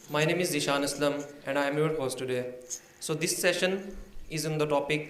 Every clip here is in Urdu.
My name is Zishan Aslam and I am your host today. So this session is on the topic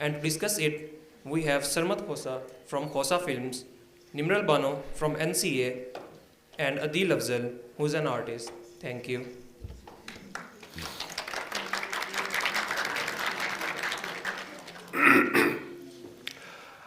and to discuss it we have Sarmat Khosa from Khosa Films, Nimral Bano from NCA and Adil Afzal who is an artist. Thank you.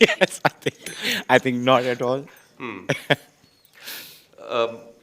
Yes, I think not at all.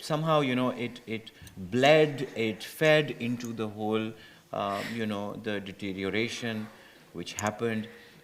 somehow, you know, it bled, it fed into the whole, you know, the deterioration which happened.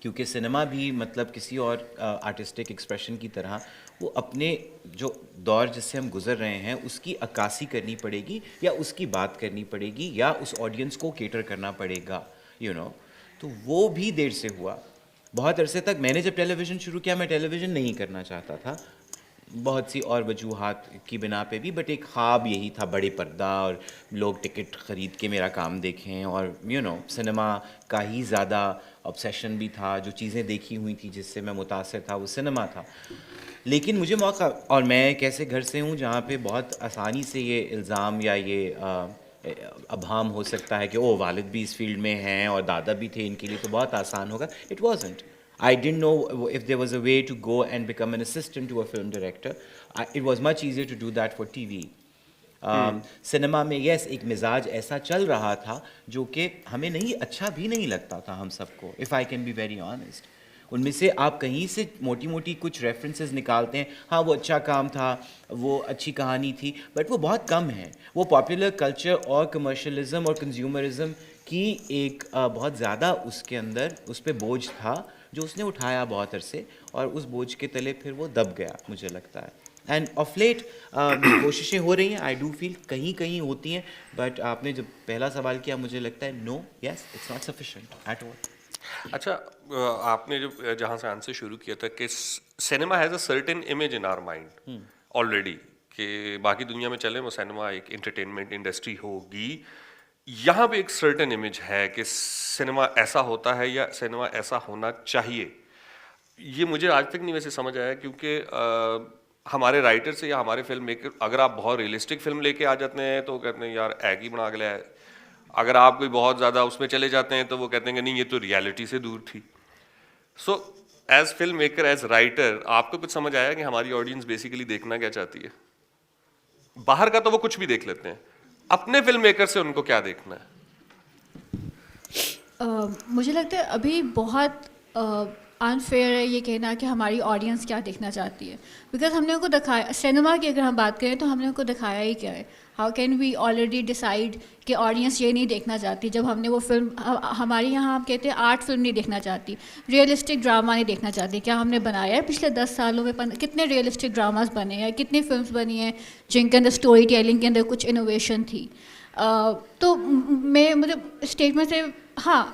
کیونکہ سنیما بھی مطلب کسی اور آرٹسٹک ایکسپریشن کی طرح وہ اپنے جو دور جس سے ہم گزر رہے ہیں اس کی عکاسی کرنی پڑے گی یا اس کی بات کرنی پڑے گی یا اس آڈینس کو کیٹر کرنا پڑے گا تو وہ بھی دیر سے ہوا. بہت عرصے تک میں نے جب ٹیلی ویژن شروع کیا میں ٹیلی ویژن نہیں کرنا چاہتا تھا بہت سی اور وجوہات کی بنا پہ بھی, بٹ ایک خواب یہی تھا بڑے پردہ اور لوگ ٹکٹ خرید کے میرا کام دیکھیں, اور سنیما کا ہی زیادہ obsession بھی تھا. جو چیزیں دیکھی ہوئی تھیں جس سے میں متاثر تھا وہ سنیما تھا. لیکن مجھے موقع, اور میں ایک ایسے گھر سے ہوں جہاں پہ بہت آسانی سے یہ الزام یا یہ ابہام ہو سکتا ہے کہ والد بھی اس فیلڈ میں ہیں اور دادا بھی تھے, ان کے لیے تو بہت آسان ہوگا. It wasn't. I didn't know if there was a way to go and become an assistant to a film director. It was much easier to do that for TV. Cinema میں یس ایک مزاج ایسا چل رہا تھا جو کہ ہمیں اچھا بھی نہیں لگتا تھا ہم سب کو, if I can be very honest. ان میں سے آپ کہیں سے موٹی موٹی کچھ ریفرنسز نکالتے ہیں, ہاں وہ اچھا کام تھا, وہ اچھی کہانی تھی, بٹ وہ بہت کم ہیں. وہ پاپولر کلچر اور کمرشلزم اور کنزیومرزم کی ایک بہت زیادہ اس کے اندر اس پہ بوجھ تھا جو اس نے اٹھایا بہت عرصے, اور اس بوجھ کے تلے پھر وہ دب گیا مجھے لگتا ہے. اینڈ آف لیٹ کوششیں ہو رہی ہیں, آئی ڈو فیل کہیں کہیں ہوتی ہیں, بٹ آپ نے جب پہلا سوال کیا مجھے لگتا ہے no, yes it's not sufficient at all. اچھا, آپ نے جہاں سے آنسر شروع کیا تھا کہ cinema has a certain image in our mind already, کہ باقی دنیا میں چلیں وہ سنیما ایک انٹرٹینمنٹ انڈسٹری ہوگی, یہاں پہ ایک سرٹن امیج ہے کہ سنیما ایسا ہوتا ہے یا سنیما ایسا ہونا چاہیے. یہ مجھے آج تک نہیں ویسے سمجھ آیا, کیونکہ ہمارے رائٹر سے یا ہمارے فلم میکر, اگر آپ بہت ریئلسٹک فلم لے کے آ جاتے ہیں تو کہتے ہیں یار ایگ ہی بنا کے لیا ہے. اگر آپ کوئی بہت زیادہ اس میں چلے جاتے ہیں تو وہ کہتے ہیں کہ نہیں یہ تو ریالٹی سے دور تھی. So as film maker, as writer, آپ کو کچھ سمجھ آیا کہ ہماری آڈینس بیسیکلی دیکھنا کیا چاہتی ہے؟ باہر کا تو وہ کچھ بھی دیکھ لیتے ہیں, اپنے فلم میکر سے ان کو کیا دیکھنا ہے؟ مجھے لگتا ہے ابھی بہت انفیئر ہے یہ کہنا کہ ہماری آڈینس کیا دیکھنا چاہتی ہے, بیکاز ہم نے ان کو دکھایا, سنیما کی اگر ہم بات کریں تو ہم نے ان کو دکھایا ہی کیا ہے. How can we already decide کہ آڈینس یہ نہیں دیکھنا چاہتی, جب ہم نے وہ فلم, ہمارے یہاں ہم کہتے ہیں آرٹ فلم نہیں دیکھنا چاہتی, ریئلسٹک ڈراما نہیں دیکھنا چاہتی. کیا ہم نے بنایا ہے پچھلے 10 سالوں میں کتنے ریئلسٹک ڈراماز بنے ہیں, کتنی فلمس بنی ہیں جن کے اندر اسٹوری ٹیلنگ کے اندر کچھ انوویشن تھی. تو میں مجھے اسٹیٹمنٹ سے, ہاں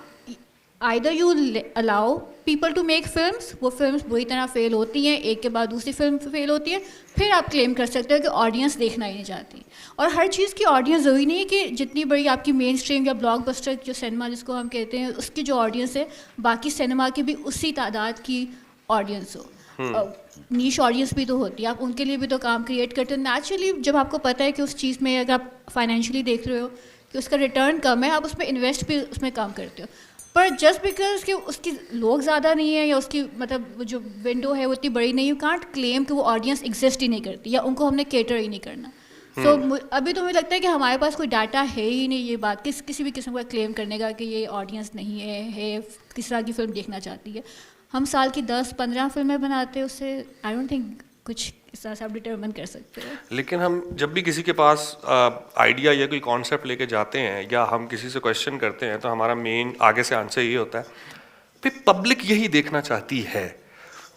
either you allow people to make films, وہ فلمس بری طرح فیل ہوتی ہیں, ایک کے بعد دوسری فلم فیل ہوتی ہے, پھر آپ کلیم کر سکتے ہو کہ آڈینس دیکھنا ہی نہیں چاہتی. اور ہر چیز کی آڈینس ضروری نہیں ہے کہ جتنی بڑی آپ کی مین اسٹریم یا بلاک بسٹر جو سنیما جس کو ہم کہتے ہیں اس کی جو آڈینس ہے, باقی سنیما کی بھی اسی تعداد کی آڈینس ہو. نیش آڈینس بھی تو ہوتی ہے, آپ ان کے لیے بھی تو کام کریٹ کرتے ہو. نیچرلی جب آپ کو پتہ ہے کہ اس چیز میں اگر آپ فائنینشلی دیکھ رہے ہو کہ اس کا ریٹرن کم ہے, آپ اس میں انویسٹ بھی اس میں کام کرتے ہو. پر جسٹ بیکاز کہ اس کی لوگ زیادہ نہیں ہیں یا اس کی مطلب جو ونڈو ہے وہ اتنی بڑی نہیں, یو کانٹ کلیم کہ وہ آڈینس ایگزسٹ ہی نہیں کرتی یا ان کو ہم نے کیٹر ہی نہیں کرنا. سو ابھی تو مجھے لگتا ہے کہ ہمارے پاس کوئی ڈاٹا ہے ہی نہیں یہ بات کسی بھی قسم کا کلیم کرنے کا کہ یہ آڈینس نہیں ہے کس طرح کی فلم دیکھنا چاہتی ہے. ہم سال کی 10-15 فلمیں بناتے ہیں, اس سے آئی ڈونٹ تھنک کچھ اس طرح سے آپ ڈٹرمن کر سکتے ہیں. لیکن ہم جب بھی کسی کے پاس آئیڈیا یا کوئی کانسیپٹ لے کے جاتے ہیں یا ہم کسی سے کویشچن کرتے ہیں تو ہمارا مین آگے سے آنسر یہ ہوتا ہے پھر پبلک یہی دیکھنا چاہتی ہے.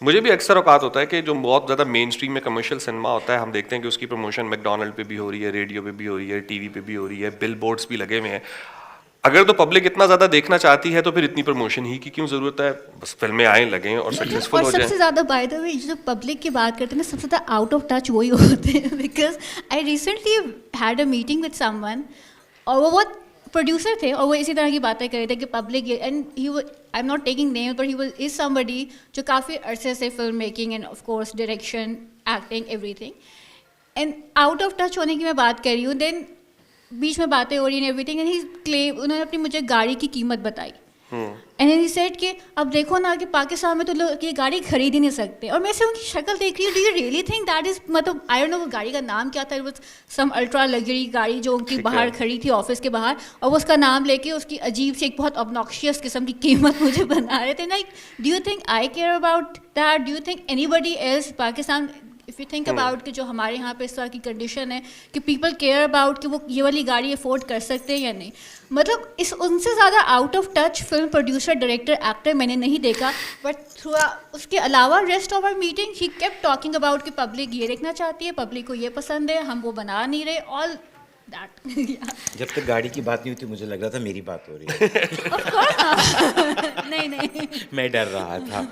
مجھے بھی اکثر اوقات ہوتا ہے کہ جو بہت زیادہ مین اسٹریم میں کمرشل سنیما ہوتا ہے, ہم دیکھتے ہیں کہ اس کی پروموشن میک ڈونلڈ پہ بھی ہو رہی ہے, ریڈیو پہ بھی ہو رہی ہے, ٹی وی پہ بھی ہو رہی ہے, بل بورڈس بھی لگے ہوئے ہیں. اگر تو پبلک اتنا زیادہ دیکھنا چاہتی ہے تو پھر اتنی پروموشن ہی کی کیوں ضرورت ہے, بس فلمیں آئیں لگیں اور سکسیزفل ہو جائیں. اور سب سے زیادہ بائی دا وے جو پبلک کی بات کرتے ہیں نا, سب سے زیادہ آؤٹ آف ٹچ وہی ہوتے ہیں. Because I recently had a meeting with some one, اور وہ بہت پروڈیوسر تھے اور وہ اسی طرح کی باتیں کر رہے تھے کہ public, and he I am not taking name but he is some buddy جو کافی عرصے سے film making and of course direction, acting, everything, and out of touch ہونے کی میں بات کر رہی ہوں. دین بیچ میں باتیں ہو رہی ہیں ایوری تھنگ, اینڈ ہی کلیم, انہوں نے اپنی مجھے گاڑی کی قیمت بتائی, اینڈ ہی سیڈ کہ اب دیکھو نا کہ پاکستان میں تو لوگ یہ گاڑی خرید ہی نہیں سکتے. اور میں سے ان کی شکل دیکھ رہی ہوں, do you really think that is, مطلب آئی ڈونٹ نو وہ گاڑی کا نام کیا تھا, سم الٹرا لگژری گاڑی جو ان کی باہر کھڑی تھی آفس کے باہر, اور وہ اس کا نام لے کے اس کی عجیب سی ایک بہت obnoxious قسم کی قیمت مجھے بنا رہے تھے. Like do you think I care about that, do you think anybody else Pakistan, if you think about کہ جو ہمارے یہاں پہ اس طرح کی کنڈیشن ہے کہ پیپل کیئر اباؤٹ کہ وہ یہ والی گاڑی افورڈ کر سکتے ہیں یا نہیں, مطلب ان سے زیادہ out of touch film producer, director, actor میں نے نہیں دیکھا. بٹ تھرو اس کے علاوہ ریسٹ آف آر میٹنگ ہی کیپٹ ٹاکنگ اباؤٹ کہ پبلک یہ دیکھنا چاہتی ہے, پبلک کو یہ پسند ہے, ہم وہ بنا نہیں رہے, آل دیٹ. جب تک گاڑی کی بات نہیں ہوتی مجھے لگ رہا تھا میری بات ہو رہی ہے. نہیں میں ڈر رہا تھا,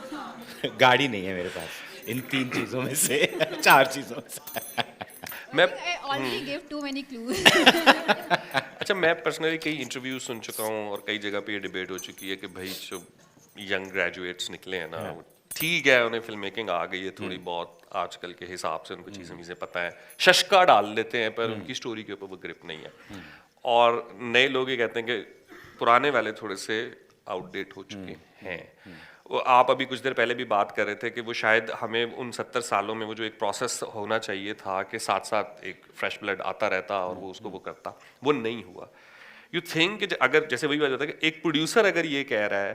گاڑی نہیں ہے میرے پاس ان 3 چیزوں میں سے 4 چیزوں میں سے. میں already gave too many clues. اچھا, میں پرسنلی کئی انٹرویوز سن چکا ہوں اور کئی جگہ پہ یہ ڈبیٹ ہو چکی ہے کہ بھائی جو ینگ گریجویٹس نکلے ہیں نا, ٹھیک ہے انہیں فلم میکنگ آ گئی ہے تھوڑی بہت, آج کل کے حساب سے ان کو چیزیں پتہ ہیں, ششکا ڈال دیتے ہیں, پر ان کی اسٹوری کے اوپر وہ گرپ نہیں ہے. اور نئے لوگ یہ کہتے ہیں کہ پرانے والے تھوڑے سے آؤٹ ڈیٹ ہو چکے ہیں. آپ ابھی کچھ دیر پہلے بھی بات کر رہے تھے کہ وہ شاید ہمیں ان 70 سالوں میں وہ جو ایک پروسیس ہونا چاہیے تھا کہ ساتھ ساتھ ایک فریش بلڈ آتا رہتا اور وہ اس کو وہ کرتا, وہ نہیں ہوا. یو تھنک کہ اگر جیسے وہی بات ہوتا ہے کہ ایک پروڈیوسر اگر یہ کہہ رہا ہے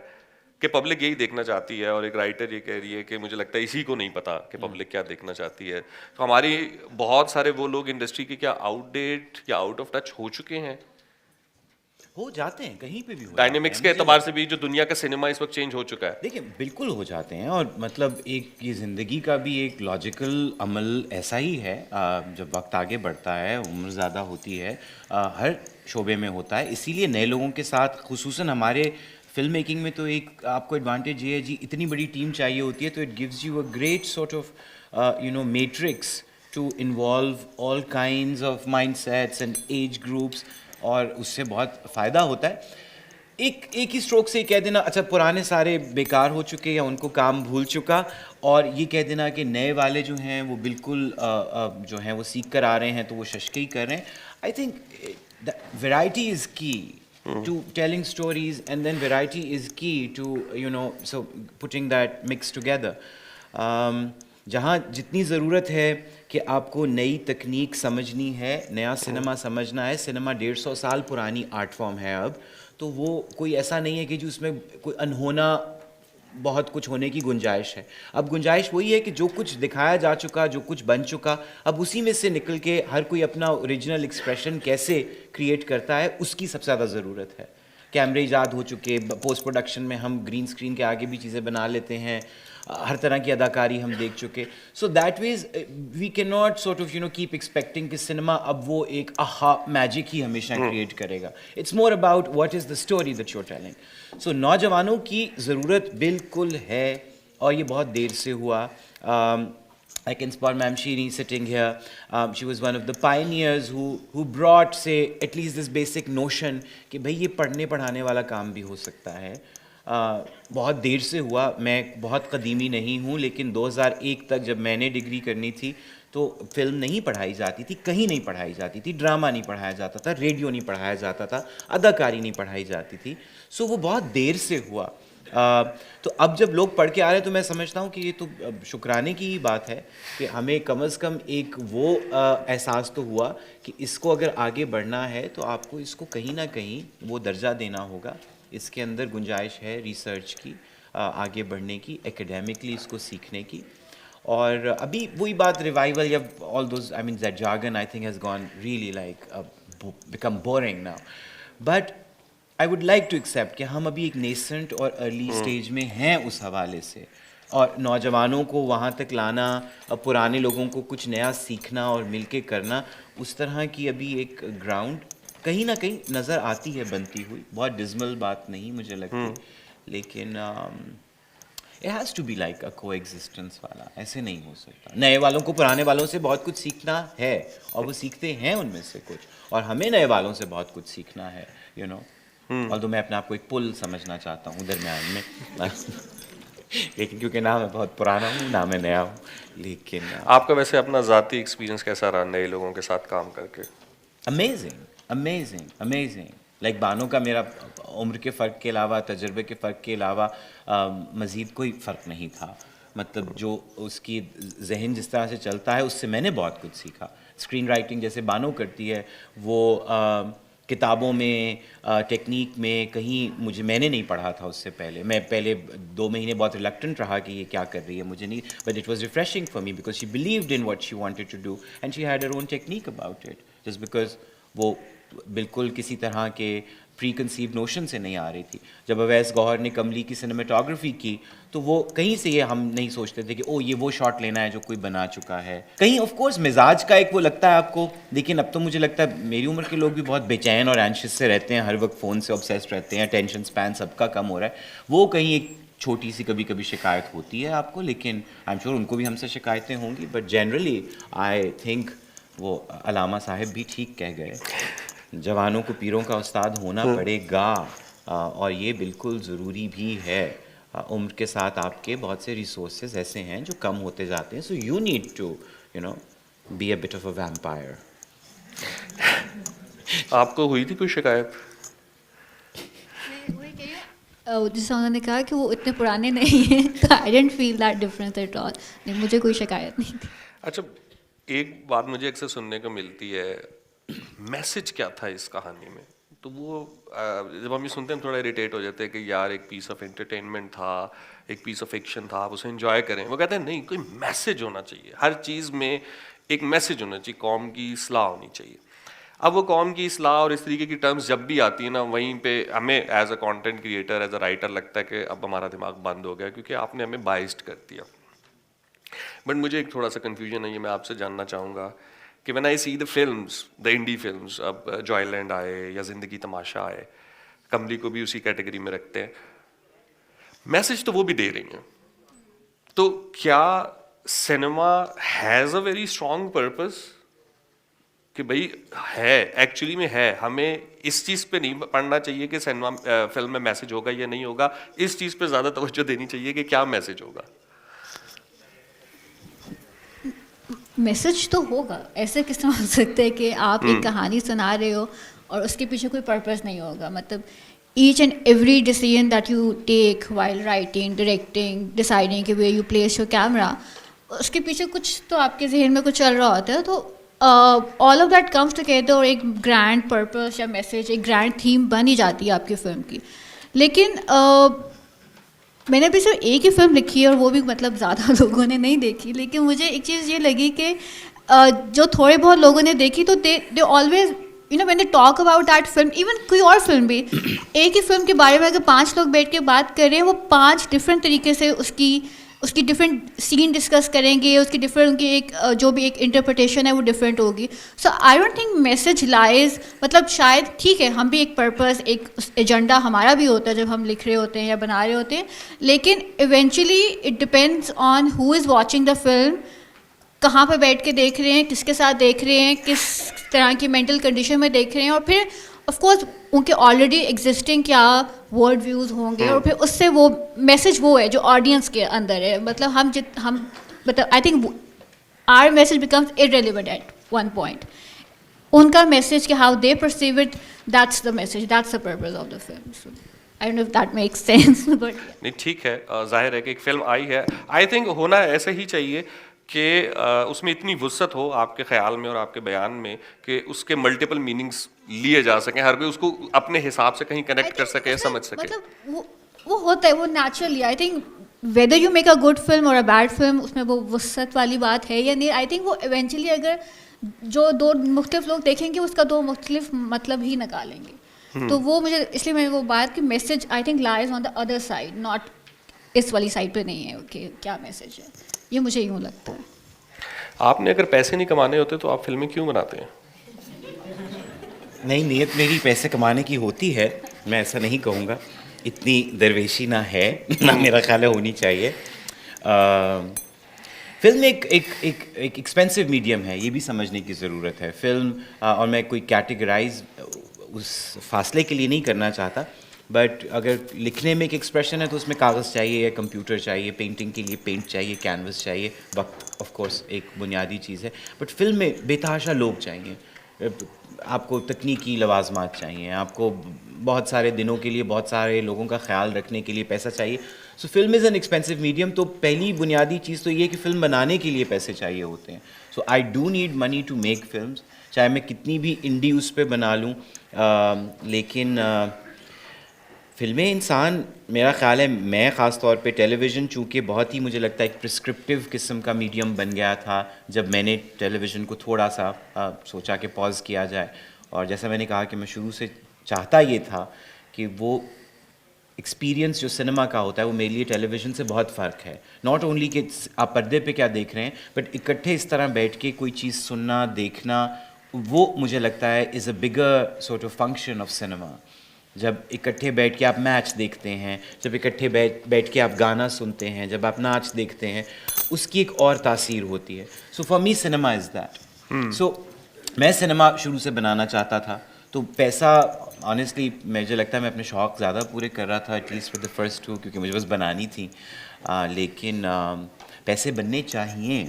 کہ پبلک یہی دیکھنا چاہتی ہے, اور ایک رائٹر یہ کہہ رہی ہے کہ مجھے لگتا ہے اسی کو نہیں پتا کہ پبلک کیا دیکھنا چاہتی ہے, تو ہماری بہت سارے وہ لوگ انڈسٹری کے کیا آؤٹ ڈیٹ یا آؤٹ آف ٹچ ہو چکے ہیں؟ ہو جاتے ہیں, کہیں پہ بھی ہو ڈائنامکس کے اعتبار سے بھی جو دنیا کا سنیما اس وقت چینج ہو چکا ہے. دیکھیں بالکل ہو جاتے ہیں, اور مطلب ایک یہ زندگی کا بھی ایک لاجیکل عمل ایسا ہی ہے, جب وقت آگے بڑھتا ہے, عمر زیادہ ہوتی ہے, ہر شعبے میں ہوتا ہے. اسی لیے نئے لوگوں کے ساتھ خصوصاً ہمارے فلم میکنگ میں تو ایک آپ کو ایڈوانٹیج یہ ہے جی, اتنی بڑی ٹیم چاہیے ہوتی ہے, تو it gives you a great sort of metrics to involve all kinds of mind sets and age groups, اور اس سے بہت فائدہ ہوتا ہے. ایک ہی اسٹروک سے کہہ دینا اچھا پرانے سارے بیکار ہو چکے یا ان کو کام بھول چکا, اور یہ کہہ دینا کہ نئے والے جو ہیں وہ بالکل جو ہیں وہ سیکھ کر آ رہے ہیں تو وہ ششکے ہی کر رہے ہیں. I think variety is key to telling stories, and then variety is key to so putting that mix together. جہاں جتنی ضرورت ہے کہ آپ کو نئی تکنیک سمجھنی ہے, نیا سنیما سمجھنا ہے, سنیما 150 سال پرانی آرٹ فارم ہے اب, تو وہ کوئی ایسا نہیں ہے کہ جو اس میں کوئی انہونا بہت کچھ ہونے کی گنجائش ہے. اب گنجائش وہی ہے کہ جو کچھ دکھایا جا چکا, جو کچھ بن چکا, اب اسی میں سے نکل کے ہر کوئی اپنا اوریجنل ایکسپریشن کیسے کریٹ کرتا ہے, اس کی سب سے زیادہ ضرورت ہے. کیمرے ایجاد ہو چکے, پوسٹ پروڈکشن میں ہم گرین اسکرین کے آگے بھی چیزیں بنا لیتے ہیں, ہر طرح کی اداکاری ہم دیکھ چکے. So that ways we cannot sort of keep expecting کہ سنیما اب وہ ایک میجک ہی ہمیشہ کریٹ کرے گا. It's more about what is the story that you are telling. So نوجوانوں کی ضرورت بالکل ہے, اور یہ بہت دیر سے ہوا. I can spot Ma'am Sheeny sitting here. She was one of the pioneers who brought, say, at least this basic notion کہ بھائی یہ پڑھنے پڑھانے والا کام بھی ہو سکتا ہے. بہت دیر سے ہوا, میں بہت قدیمی نہیں ہوں, لیکن 2001 تک جب میں نے ڈگری کرنی تھی تو فلم نہیں پڑھائی جاتی تھی, کہیں نہیں پڑھائی جاتی تھی, ڈرامہ نہیں پڑھایا جاتا تھا, ریڈیو نہیں پڑھایا جاتا تھا, اداکاری نہیں پڑھائی جاتی تھی. سو وہ بہت دیر سے ہوا. تو اب جب لوگ پڑھ کے آ رہے ہیں تو میں سمجھتا ہوں کہ یہ تو شکرانے کی ہی بات ہے کہ ہمیں کم از کم ایک وہ احساس تو ہوا کہ اس کو اگر آگے بڑھنا ہے تو آپ کو اس کو کہیں نہ کہیں وہ درجہ دینا ہوگا. اس کے اندر گنجائش ہے ریسرچ کی, آگے بڑھنے کی, ایکیڈیمکلی اس کو سیکھنے کی. اور ابھی وہی بات ریوائول یا all those I mean that jargon I think has gone really like become boring now. But I would like to accept کہ ہم ابھی ایک نیسنٹ اور ارلی اسٹیج میں ہیں اس حوالے سے, اور نوجوانوں کو وہاں تک لانا, پرانے لوگوں کو کچھ نیا سیکھنا اور مل کے کرنا, اس طرح کی ابھی ایک گراؤنڈ کہیں نہ کہیں نظر آتی ہے بنتی ہوئی. بہت ڈزمل بات نہیں مجھے لگتی, لیکن it has to be like a coexistence والا, ایسے نہیں ہو سکتا. نئے والوں کو پرانے والوں سے بہت کچھ سیکھنا ہے, اور وہ سیکھتے ہیں ان میں سے کچھ, اور ہمیں نئے والوں سے بہت کچھ سیکھنا ہے, یو نو. اور تو میں اپنے آپ کو ایک پل سمجھنا چاہتا ہوں درمیان میں, لیکن کیونکہ نہ میں بہت پرانا ہوں نہ میں نیا ہوں. لیکن آپ کا ویسے اپنا ذاتی ایکسپیرینس کیسا رہا نئے لوگوں کے ساتھ کام کر کے؟ Amazing amazing amazing. Like Bano کا میرا عمر کے فرق کے علاوہ, تجربے کے فرق کے علاوہ مزید کوئی فرق نہیں تھا. مطلب جو اس کی ذہن جس طرح سے چلتا ہے اس سے میں نے بہت کچھ سیکھا. اسکرین رائٹنگ جیسے بانو کرتی ہے وہ کتابوں میں ٹیکنیک میں کہیں میں نے نہیں پڑھا تھا اس سے پہلے. میں پہلے 2 مہینے بہت ریلکٹنٹ رہا کہ یہ کیا کر رہی ہے, مجھے نہیں, but it was refreshing for me because she believed in what she wanted to do and she had her own technique about it, just because وہ بالکل کسی طرح کے پری کنسیو نوشن سے نہیں آ رہی تھی. جب اویس گوہر نے کملی کی سنیمیٹوگرافی کی تو وہ کہیں سے یہ ہم نہیں سوچتے تھے کہ یہ وہ شاٹ لینا ہے جو کوئی بنا چکا ہے. کہیں آف کورس مزاج کا ایک وہ لگتا ہے آپ کو, لیکن اب تو مجھے لگتا ہے میری عمر کے لوگ بھی بہت بے چین اور اینشیس سے رہتے ہیں, ہر وقت فون سے obsessed رہتے ہیں, ٹینشن سپین سب کا کم ہو رہا ہے. وہ کہیں ایک چھوٹی سی کبھی کبھی شکایت ہوتی ہے آپ کو, لیکن آئی ایم شیور ان کو بھی ہم سے شکایتیں ہوں گی, بٹ جنرلی آئی تھنک وہ علامہ صاحب بھی ٹھیک کہہ گئے, جوانوں کو پیروں کا استاد ہونا پڑے گا, اور یہ بالکل ضروری بھی ہے. عمر کے ساتھ آپ کے بہت سے ریسورسز ایسے ہیں جو کم ہوتے جاتے ہیں, so you need to be a bit of a vampire. آپ کو ہوئی تھی کوئی شکایت؟ جیسے انہوں نے کہا کہ وہ اتنے پرانے نہیں ہیں, تو I don't feel that difference at all. نہیں, مجھے کوئی شکایت نہیں تھی. اچھا, ایک بات مجھے اکثر سننے کو ملتی ہے, میسج کیا تھا اس کہانی میں؟ تو وہ جب ہم یہ سنتے ہیں ہم تھوڑا اریٹیٹ ہو جاتے ہیں کہ یار ایک پیس آف انٹرٹینمنٹ تھا, ایک پیس آف ایکشن تھا, آپ اسے انجوائے کریں. وہ کہتے ہیں نہیں, کوئی میسج ہونا چاہیے, ہر چیز میں ایک میسج ہونا چاہیے, قوم کی اصلاح ہونی چاہیے. اب وہ قوم کی اصلاح اور اس طریقے کی ٹرمز جب بھی آتی ہیں نا, وہیں پہ ہمیں as a content creator, as a writer لگتا ہے کہ اب ہمارا دماغ بند ہو گیا کیونکہ آپ نے ہمیں بائسڈ کر دیا. بٹ مجھے ایک تھوڑا سا کنفیوژن ہے, یہ میں آپ سے جاننا چاہوں گا کہ when I see the films, the indie films, اب جوائے لینڈ آئے یا زندگی تماشا آئے, کملی کو بھی اسی کیٹیگری میں رکھتے ہیں, میسج تو وہ بھی دے رہی ہیں, تو کیا cinema has a very strong purpose کہ بھائی ہے, ایکچولی میں ہے, ہمیں اس چیز پہ نہیں پڑھنا چاہیے کہ سنیما فلم میں میسج ہوگا یا نہیں ہوگا, اس چیز پہ زیادہ توجہ دینی چاہیے کہ کیا میسج ہوگا؟ میسج تو ہوگا, ایسے کس طرح ہو سکتا ہے کہ آپ ایک کہانی سنا رہے ہو اور اس کے پیچھے کوئی پرپز نہیں ہوگا. مطلب each and every decision that you take while writing, directing, deciding کہ where you place your camera, اس کے پیچھے کچھ تو آپ کے ذہن میں کچھ چل رہا ہوتا ہے. تو all of that comes together اور ایک گرینڈ پرپز یا میسج, ایک گرینڈ تھیم بن ہی جاتی ہے آپ کی فلم کی. لیکن میں نے ابھی صرف ایک ہی فلم لکھی ہے اور وہ بھی مطلب زیادہ لوگوں نے نہیں دیکھی, لیکن مجھے ایک چیز یہ لگی کہ جو تھوڑے بہت لوگوں نے دیکھی تو they always when they talk about that film, even کوئی اور فلم بھی, ایک ہی فلم کے بارے میں اگر 5 لوگ بیٹھ کے بات کر رہے ہیں, وہ 5 ڈفرینٹ طریقے سے اس کی ڈفرینٹ سین ڈسکس کریں گے, اس کی ڈفرینٹ کی ایک جو بھی ایک انٹرپریٹیشن ہے وہ ڈفرینٹ ہوگی. So I don't think message lies, مطلب شاید ٹھیک ہے ہم بھی ایک پرپز, ایک ایجنڈا ہمارا بھی ہوتا ہے جب ہم لکھ رہے ہوتے ہیں یا بنا رہے ہوتے ہیں, لیکن eventually it depends on who is watching the film, کہاں پہ بیٹھ کے دیکھ رہے ہیں, کس کے ساتھ دیکھ رہے ہیں, کس طرح کی مینٹل کنڈیشن میں دیکھ رہے ہیں, اور پھر آف کورس ان کے آلریڈی ایگزسٹنگ کیا ورڈ ویوز ہوں گے, اور پھر اس سے وہ میسج وہ ہے جو آڈینس کے اندر ہے. مطلب ہم مطلب I think our message becomes irrelevant at one point. ان کا میسج کہ how they perceive it, that's the message, that's the purpose of the film. So I don't know if that makes sense, but نہیں ٹھیک ہے, ظاہر ہے کہ ایک فلم آئی ہے, آئی تھنک ہونا ایسے ہی چاہیے کہ اس میں اتنی وسعت ہو آپ کے خیال میں اور آپ کے بیان میں کہ اس کے ملٹیپل میننگس لیے جا سکیں, ہر کوئی اس کو اپنے حساب سے کہیں کنیکٹ کر سکے, سمجھ سکے. مطلب وہ ہوتا ہے, وہ naturally. I think whether you make a good film اور اے بیڈ فلم, اس میں وہ وسعت والی بات ہے یا نہیں, آئی تھنک وہ ایونچولی اگر جو 2 مختلف لوگ دیکھیں گے اس کا 2 مختلف مطلب ہی نکالیں گے. تو وہ مجھے اس لیے میں وہ بات کہ message I think lies on the other side, not اس والی سائڈ پہ نہیں ہے کہ کیا میسج ہے. یہ مجھے یوں لگتا ہے. آپ نے اگر پیسے نہیں کمانے ہوتے تو آپ فلمیں کیوں بناتے ہیں؟ نہیں, نیت میری پیسے کمانے کی ہوتی ہے, میں ایسا نہیں کہوں گا, اتنی درویشی نہ ہے, نہ میرا خیال ہے ہونی چاہیے. فلم ایک ایکسپینسو میڈیم ہے, یہ بھی سمجھنے کی ضرورت ہے. فلم اور میں کوئی کیٹیگرائز اس فاصلے کے لیے نہیں کرنا چاہتا, بٹ اگر لکھنے میں ایک ایکسپریشن ہے تو اس میں کاغذ چاہیے یا کمپیوٹر چاہیے, پینٹنگ کے لیے پینٹ چاہیے, کینوس چاہیے, وقت آف کورس ایک بنیادی چیز ہے. بٹ فلم میں بے تحاشا لوگ چاہیے, آپ کو تکنیکی لوازمات چاہیے, آپ کو بہت سارے دنوں کے لیے بہت سارے لوگوں کا خیال رکھنے کے لیے پیسہ چاہیے. So film is an expensive medium. تو پہلی بنیادی چیز تو یہ ہے کہ فلم بنانے کے لیے پیسے چاہیے ہوتے ہیں. So I do need money to make films, چاہے میں کتنی بھی انڈی اس پہ بنا لوں. لیکن فلمیں انسان, میرا خیال ہے, میں خاص طور پہ ٹیلی ویژن چونکہ بہت ہی مجھے لگتا ہے ایک پرسکرپٹیو قسم کا میڈیم بن گیا تھا جب میں نے ٹیلی ویژن کو تھوڑا سا سوچا کہ پاز کیا جائے. اور جیسا میں نے کہا کہ میں شروع سے چاہتا یہ تھا کہ وہ ایکسپیرینس جو سنیما کا ہوتا ہے وہ میرے لیے ٹیلی ویژن سے بہت فرق ہے. ناٹ اونلی کہ آپ پردے پہ کیا دیکھ رہے ہیں, بٹ اکٹھے اس طرح بیٹھ کے کوئی چیز سننا, دیکھنا, وہ مجھے لگتا ہے is a bigger sort of function of cinema. جب اکٹھے بیٹھ کے آپ میچ دیکھتے ہیں, جب اکٹھے بیٹھ کے آپ گانا سنتے ہیں, جب آپ ناچ دیکھتے ہیں, اس کی ایک اور تاثیر ہوتی ہے. So for me cinema is that. So میں سنیما شروع سے بنانا چاہتا تھا, تو پیسہ آنیسٹلی مجھے لگتا ہے میں اپنے شوق زیادہ پورے کر رہا تھا, at least for the first two, کیونکہ مجھے بس بنانی تھی. لیکن پیسے بننے چاہیے,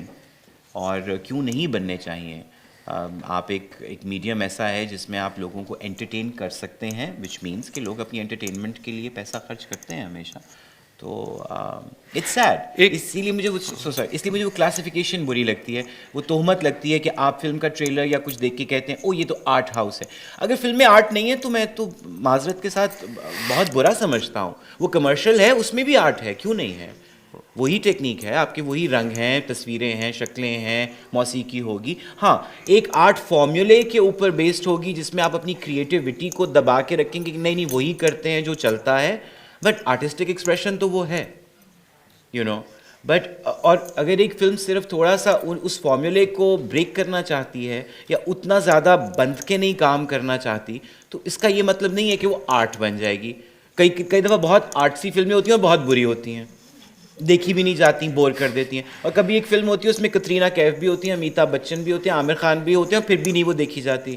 اور کیوں نہیں بننے چاہیے. آپ ایک میڈیم ایسا ہے جس میں آپ لوگوں کو انٹرٹین کر سکتے ہیں, وچ مینس کہ لوگ اپنی انٹرٹینمنٹ کے لیے پیسہ خرچ کرتے ہیں ہمیشہ. تو اٹس سیڈ. اسی لیے مجھے وہ کلاسیفیکیشن بری لگتی ہے, وہ تہمت لگتی ہے کہ آپ فلم کا ٹریلر یا کچھ دیکھ کے کہتے ہیں او یہ تو آرٹ ہاؤس ہے. اگر فلم میں آرٹ نہیں ہے تو میں تو معذرت کے ساتھ بہت برا سمجھتا ہوں. وہ کمرشل ہے, اس میں بھی آرٹ ہے, کیوں نہیں ہے. وہی ٹیکنیک ہے, آپ کے وہی رنگ ہیں, تصویریں ہیں, شکلیں ہیں, موسیقی ہوگی. ہاں ایک آرٹ فارمولے کے اوپر بیسڈ ہوگی جس میں آپ اپنی کریٹیوٹی کو دبا کے رکھیں گے کہ نہیں وہی کرتے ہیں جو چلتا ہے, بٹ آرٹسٹک ایکسپریشن تو وہ ہے, یو نو. بٹ اور اگر ایک فلم صرف تھوڑا سا اس فارمولے کو بریک کرنا چاہتی ہے یا اتنا زیادہ بند کے نہیں کام کرنا چاہتی, تو اس کا یہ مطلب نہیں ہے کہ وہ آرٹ بن جائے گی. کئی دفعہ بہت آرٹسی فلمیں ہوتی ہیں اور بہت بری ہوتی ہیں, دیکھی بھی نہیں جاتی, بور کر دیتی ہیں. اور کبھی ایک فلم ہوتی ہے اس میں کترینہ کیف بھی ہوتی ہیں, امیتابھ بچن بھی ہوتے ہیں, عامر خان بھی ہوتے ہیں, اور پھر بھی نہیں وہ دیکھی جاتی,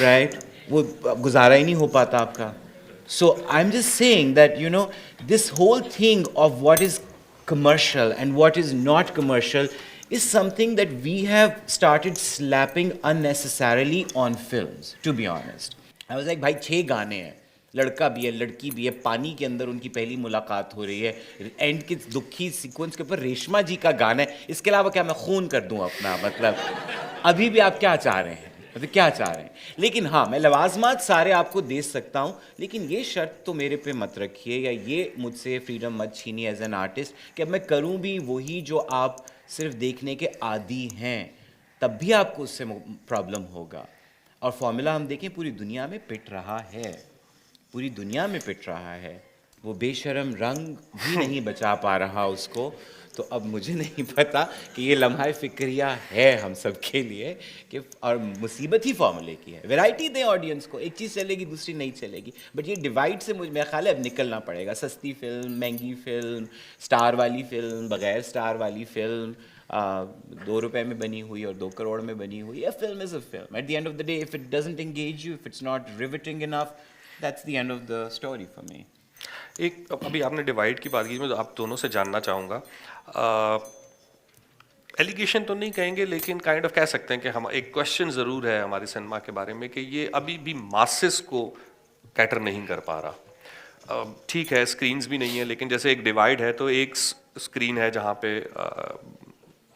رائٹ. وہ گزارا ہی نہیں ہو پاتا آپ کا. So I am just saying that you know this whole thing of what is commercial and what is not commercial is something that we have started slapping unnecessarily on films, to be honest. I was like bhai 6 گانے ہیں, لڑکا بھی ہے, لڑکی بھی ہے, پانی کے اندر ان کی پہلی ملاقات ہو رہی ہے, اینڈ کے دکھی سیکوینس کے اوپر ریشما جی کا گانا ہے. اس کے علاوہ کیا میں خون کر دوں اپنا, مطلب ابھی بھی آپ کیا چاہ رہے ہیں, مطلب کیا چاہ رہے ہیں. لیکن ہاں میں لوازمات سارے آپ کو دے سکتا ہوں, لیکن یہ شرط تو میرے پہ مت رکھیے یا یہ مجھ سے فریڈم مت چھینی ایز این آرٹسٹ کہ اب میں کروں بھی وہی جو آپ صرف دیکھنے کے عادی ہیں, تب بھی آپ کو اس سے پرابلم ہوگا. اور فارمولا ہم دیکھیں پوری دنیا میں پٹ رہا ہے, پوری دنیا میں پٹ رہا ہے. وہ بے شرم رنگ بھی نہیں بچا پا رہا اس کو. تو اب مجھے نہیں پتا کہ یہ لمحہ فکریہ ہے ہم سب کے لیے کہ, اور مصیبت ہی فارمولے کی ہے. ویرائٹی دیں آڈینس کو, ایک چیز چلے گی دوسری نہیں چلے گی, بٹ یہ ڈیوائڈ سے میرا خیال ہے اب نکلنا پڑے گا. سستی فلم, مہنگی فلم, سٹار والی فلم, بغیر سٹار والی فلم, 2 روپے میں بنی ہوئی اور 2 کروڑ میں بنی ہوئی. A film is a film. At the end of the day, if it doesn't engage you, if it's not riveting enough, that's the end of the story for me. ایک ابھی آپ نے ڈیوائڈ کی بات کی, میں آپ دونوں سے جاننا چاہوں گا. ایلیگیشن تو نہیں کہیں گے, لیکن کائنڈ آف کہہ سکتے ہیں کہ ہم ایک کوشچن ضرور ہے ہماری سنیما کے بارے میں کہ یہ ابھی بھی ماسز کو کیٹر نہیں کر پا رہا. ٹھیک ہے اسکرینز بھی نہیں ہے, لیکن جیسے ایک ڈیوائڈ ہے تو ایک اسکرین ہے جہاں پہ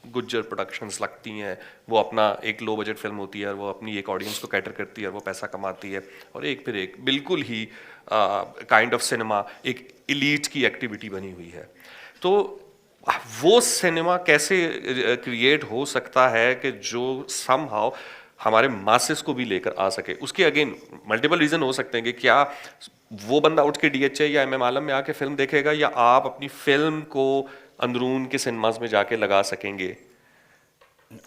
گجر پروڈکشنز لگتی ہیں, وہ اپنا ایک لو بجٹ فلم ہوتی ہے اور وہ اپنی ایک آڈینس کو کیٹر کرتی ہے اور وہ پیسہ کماتی ہے, اور ایک پھر ایک بالکل ہی کائنڈ آف سنیما ایک ایلیٹ کی ایکٹیویٹی بنی ہوئی ہے. تو وہ سنیما کیسے کریٹ ہو سکتا ہے کہ جو سم ہاؤ ہمارے ماسز کو بھی لے کر آ سکے. اس کے اگین ملٹیپل ریزن ہو سکتے ہیں کہ کیا وہ بندہ اٹھ کے ڈی ایچ اے یا ایم ایم عالم میں آ کے فلم دیکھے گا, یا آپ اپنی فلم کو اندرون کے سنیماز میں جا کے لگا سکیں گے.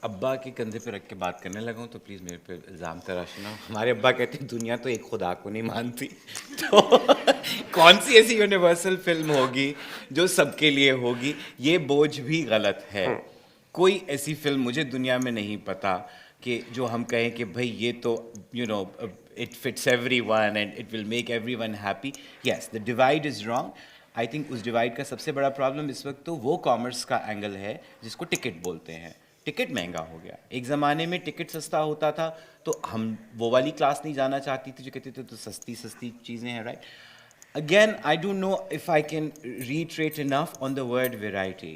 ابا کے کندھے پہ رکھ کے بات کرنے لگا ہوں تو پلیز میرے پہ الزام تراشنا. ہمارے ابا کہتے ہیں دنیا تو ایک خدا کو نہیں مانتی, تو کون سی ایسی یونیورسل فلم ہوگی جو سب کے لیے ہوگی. یہ بوجھ بھی غلط ہے. کوئی ایسی فلم مجھے دنیا میں نہیں پتا کہ جو ہم کہیں کہ بھائی یہ تو you know it fits everyone and it will make everyone happy. Yes the divide is wrong. I think اس ڈیوائڈ کا سب سے بڑا پرابلم اس وقت تو وہ کامرس کا اینگل ہے جس کو ٹکٹ بولتے ہیں. ٹکٹ مہنگا ہو گیا. ایک زمانے میں ٹکٹ سستا ہوتا تھا تو ہم وہ والی کلاس نہیں جانا چاہتی تھی جو کہتے تھے تو سستی چیزیں ہیں, right. Again, I don't know if I can reiterate enough on the word variety.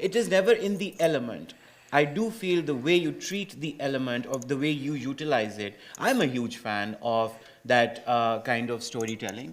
it is never in the element. I do feel the way you treat the element, of the way you utilize it. I'm a huge fan of that kind of storytelling,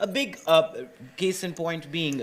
A big case in point being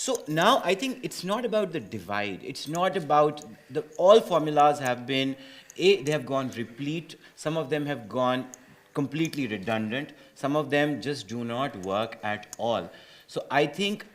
So now I think it's not about the divide, it's not about the, all formulas have been, they have gone replete, some of them have gone completely redundant, some of them just do not work at all. So I think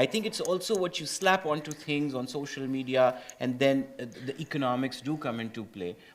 I think it's also what you slap onto things on social media, and then the economics do come into play.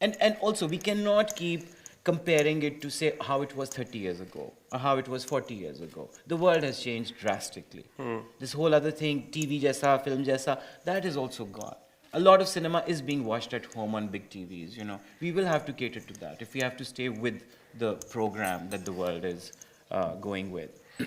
and also we cannot keep comparing it to say how it was 30 years ago or how it was 40 years ago. The world has changed drastically. This whole other thing, TV jaisa, film jaisa, that is also gone. A lot of cinema is being watched at home on big TVs, you know. We will have to cater to that if we have to stay with the program that the world is going with.